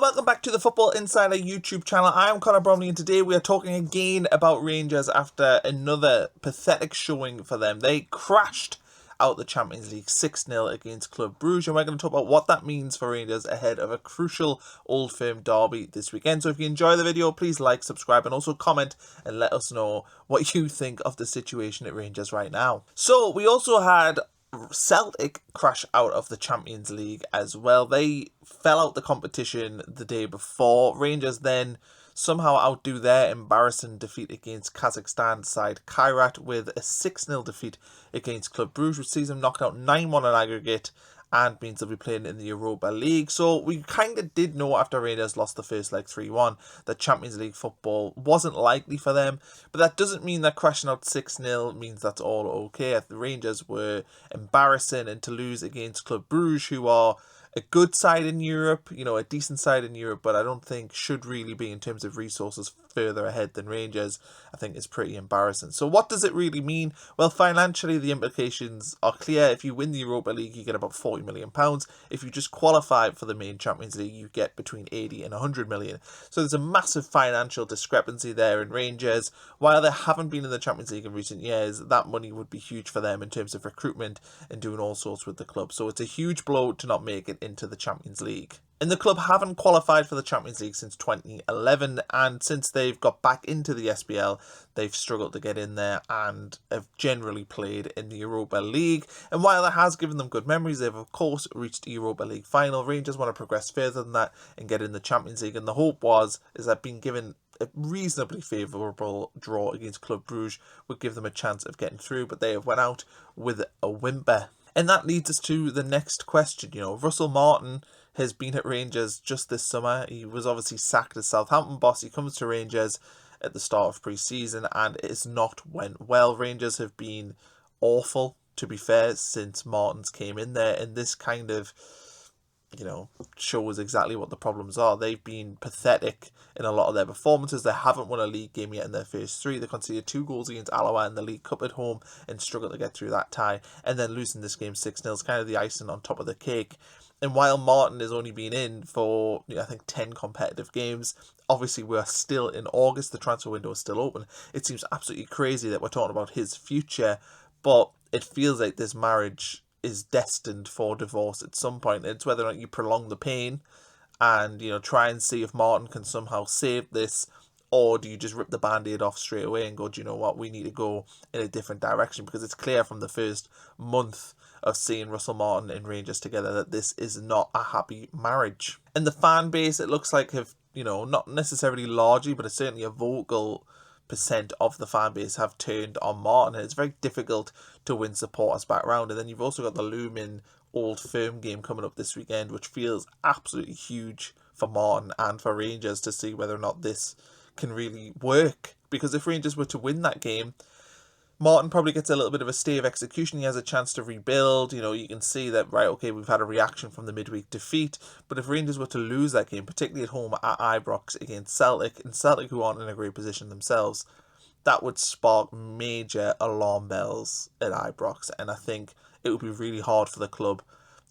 welcome back to the Football Insider YouTube channel. I am Conor Bromley and today we are talking again about Rangers after another pathetic showing for them. They crashed out the Champions League 6-0 against Club Brugge, and we're going to talk about what that means for Rangers ahead of a crucial Old Firm derby this weekend. So if you enjoy the video, please like, subscribe and also comment and let us know what you think of the situation at Rangers right now. So we also had Celtic crash out of the Champions League as well. They fell out the competition the day before. Rangers then somehow outdo their embarrassing defeat against Kazakhstan side Kairat with a 6-0 defeat against Club Brugge, which sees them knocked out 9-1 on aggregate and means they'll be playing in the Europa League. So we kind of did know after Rangers lost the first leg 3-1 that Champions League football wasn't likely for them. But that doesn't mean that crashing out 6-0 means that's all okay. The Rangers were embarrassing, and to lose against Club Brugge, who are a good side in Europe, you know, a decent side in Europe, but I don't think should really be in terms of resources further ahead than Rangers, I think is pretty embarrassing. So what does it really mean? Well, financially, the implications are clear. If you win the Europa League, you get about £40 million. If you just qualify for the main Champions League, you get between 80 and 100 million. So there's a massive financial discrepancy there in Rangers. While they haven't been in the Champions League in recent years, that money would be huge for them in terms of recruitment and doing all sorts with the club. So it's a huge blow to not make it into the Champions League. And the club haven't qualified for the Champions League since 2011, and since they've got back into the SPL, they've struggled to get in there and have generally played in the Europa League. And while that has given them good memories, they've of course reached the Europa League final. Rangers want to progress further than that and get in the Champions League, and the hope is that being given a reasonably favourable draw against Club Brugge would give them a chance of getting through, but they have went out with a whimper. And that leads us to the next question. You know, Russell Martin has been at Rangers just this summer. He was obviously sacked as Southampton boss. He comes to Rangers at the start of pre-season and it's not went well. Rangers have been awful, to be fair, since Martin's came in there, and this kind of, you know, shows exactly what the problems are. They've been pathetic in a lot of their performances. They haven't won a league game yet in their first three. They conceded 2 goals against Alloa in the League Cup at home and struggled to get through that tie. And then losing this game 6-0 is kind of the icing on top of the cake. And while Martin has only been in for, I think, 10 competitive games, obviously we're still in August. The transfer window is still open. It seems absolutely crazy that we're talking about his future, but it feels like this marriage is destined for divorce at some point. It's whether or not you prolong the pain and, you know, try and see if Martin can somehow save this, or do you just rip the band-aid off straight away and go, do you know what, we need to go in a different direction? Because it's clear from the first month of seeing Russell Martin and Rangers together that this is not a happy marriage. And the fan base, it looks like, have, you know, not necessarily largely, but it's certainly a vocal percent of the fan base have turned on Martin, and it's very difficult to win supporters back round. And then you've also got the looming Old Firm game coming up this weekend, which feels absolutely huge for Martin and for Rangers to see whether or not this can really work. Because if Rangers were to win that game, Martin probably gets a little bit of a stay of execution. He has a chance to rebuild. You know, you can see that, right, okay, we've had a reaction from the midweek defeat. But if Rangers were to lose that game, particularly at home at Ibrox against Celtic, and Celtic who aren't in a great position themselves, that would spark major alarm bells at Ibrox. And I think it would be really hard for the club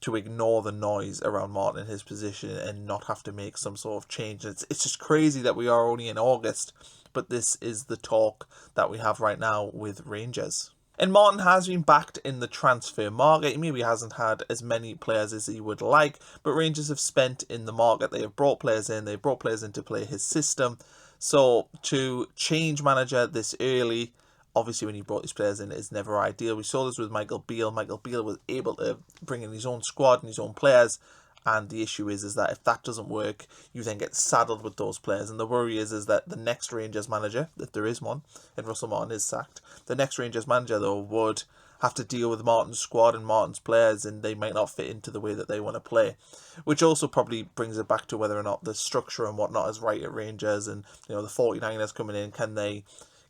to ignore the noise around Martin in his position and not have to make some sort of change. It's just crazy that we are only in August, but this is the talk that we have right now with Rangers. And Martin has been backed in the transfer market. He maybe hasn't had as many players as he would like, but Rangers have spent in the market. They have brought players in. They've brought players in to play his system. So to change manager this early, obviously when he brought these players in, is never ideal. We saw this with Michael Beale. Michael Beale was able to bring in his own squad and his own players. And the issue is that if that doesn't work, you then get saddled with those players. And the worry is that the next Rangers manager, if there is one, and Russell Martin is sacked, the next Rangers manager, though, would have to deal with Martin's squad and Martin's players, and they might not fit into the way that they want to play. Which also probably brings it back to whether or not the structure and whatnot is right at Rangers. And, you know, the 49ers coming in, can they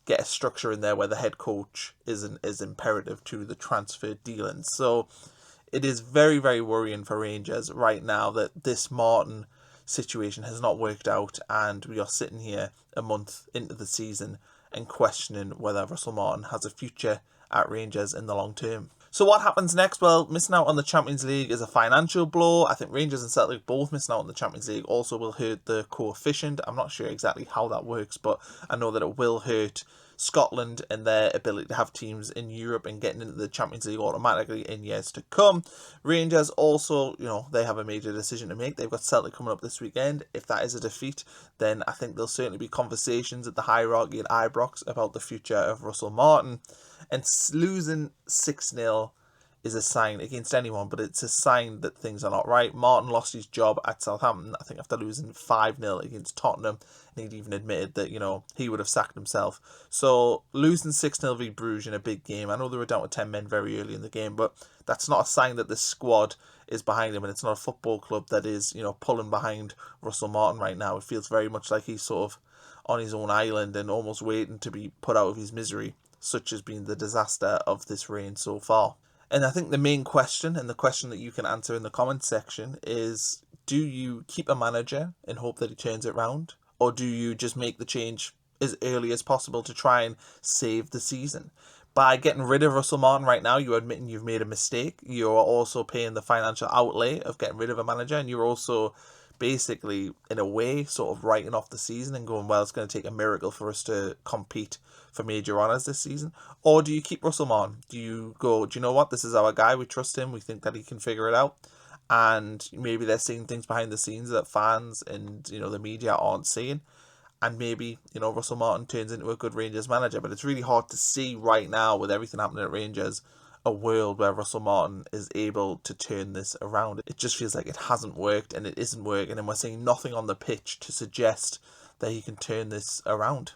get a structure in there where the head coach is imperative to the transfer dealings? So it is very, very worrying for Rangers right now that this Martin situation has not worked out, and we are sitting here a month into the season and questioning whether Russell Martin has a future at Rangers in the long term. So what happens next? Well, missing out on the Champions League is a financial blow. I think Rangers and Celtic both missing out on the Champions League also will hurt the coefficient. I'm not sure exactly how that works, but I know that it will hurt Scotland and their ability to have teams in Europe and getting into the Champions League automatically in years to come. Rangers also, they have a major decision to make. They've got Celtic coming up this weekend. If that is a defeat, then I think there'll certainly be conversations at the hierarchy at Ibrox about the future of Russell Martin. And losing 6-0 is a sign against anyone, but it's a sign that things are not right. Martin lost his job at Southampton, I think, after losing 5-0 against Tottenham, and he'd even admitted that, he would have sacked himself. So losing 6-0 v Bruges in a big game, I know they were down to 10 men very early in the game, but that's not a sign that the squad is behind him, and it's not a football club that is, pulling behind Russell Martin right now. It feels very much like he's sort of on his own island and almost waiting to be put out of his misery, such has been the disaster of this reign so far. And I think the main question, and the question that you can answer in the comments section, is do you keep a manager and hope that he turns it round? Or do you just make the change as early as possible to try and save the season? By getting rid of Russell Martin right now, you're admitting you've made a mistake. You're also paying the financial outlay of getting rid of a manager, and you're also basically, in a way, sort of writing off the season and going, well, it's going to take a miracle for us to compete for major honours this season. Or do you keep Russell Martin? Do you go, do you know what, this is our guy, we trust him, we think that he can figure it out, and maybe they're seeing things behind the scenes that fans and the media aren't seeing, and maybe Russell Martin turns into a good Rangers manager. But it's really hard to see right now, with everything happening at Rangers, a world where Russell Martin is able to turn this around. It just feels like it hasn't worked, and it isn't working, and we're seeing nothing on the pitch to suggest that he can turn this around.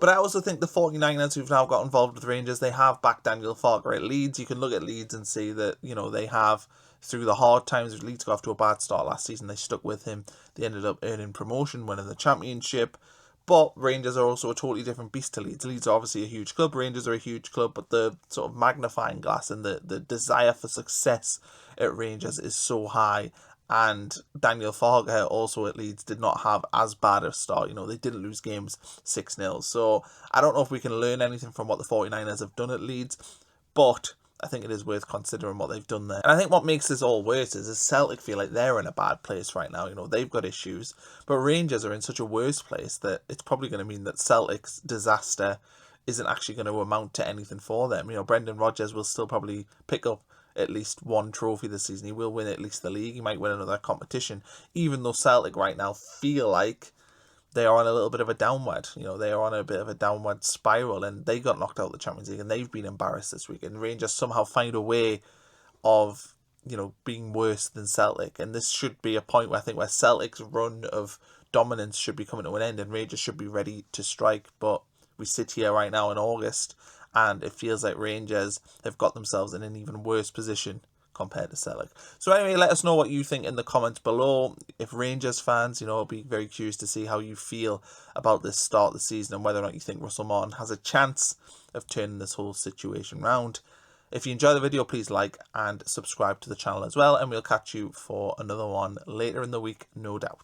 But I also think the 49ers who've now got involved with Rangers, they have backed Daniel Farke at Leeds. You can look at Leeds and see that, they have, through the hard times, Leeds got off to a bad start last season. They stuck with him. They ended up earning promotion, winning the championship. But Rangers are also a totally different beast to Leeds. Leeds are obviously a huge club. Rangers are a huge club, but the sort of magnifying glass and the desire for success at Rangers is so high. And Daniel Farke also at Leeds did not have as bad a start. They didn't lose games 6-0. So I don't know if we can learn anything from what the 49ers have done at Leeds, but I think it is worth considering what they've done there. And I think what makes this all worse is Celtic feel like they're in a bad place right now. They've got issues, but Rangers are in such a worse place that it's probably going to mean that Celtic's disaster isn't actually going to amount to anything for them. Brendan Rodgers will still probably pick up at least one trophy this season. He will win at least the league. He might win another competition, even though Celtic right now feel like they are on a little bit of a downward. They are on a bit of a downward spiral, and they got knocked out of the Champions League, and they've been embarrassed this week. And Rangers somehow find a way of, being worse than Celtic. And this should be a point where I think where Celtic's run of dominance should be coming to an end, and Rangers should be ready to strike. But we sit here right now in August, and it feels like Rangers have got themselves in an even worse position compared to Celtic. So anyway, let us know what you think in the comments below. If Rangers fans, I'll be very curious to see how you feel about this start of the season and whether or not you think Russell Martin has a chance of turning this whole situation round. If you enjoy the video, please like and subscribe to the channel as well, and we'll catch you for another one later in the week, no doubt.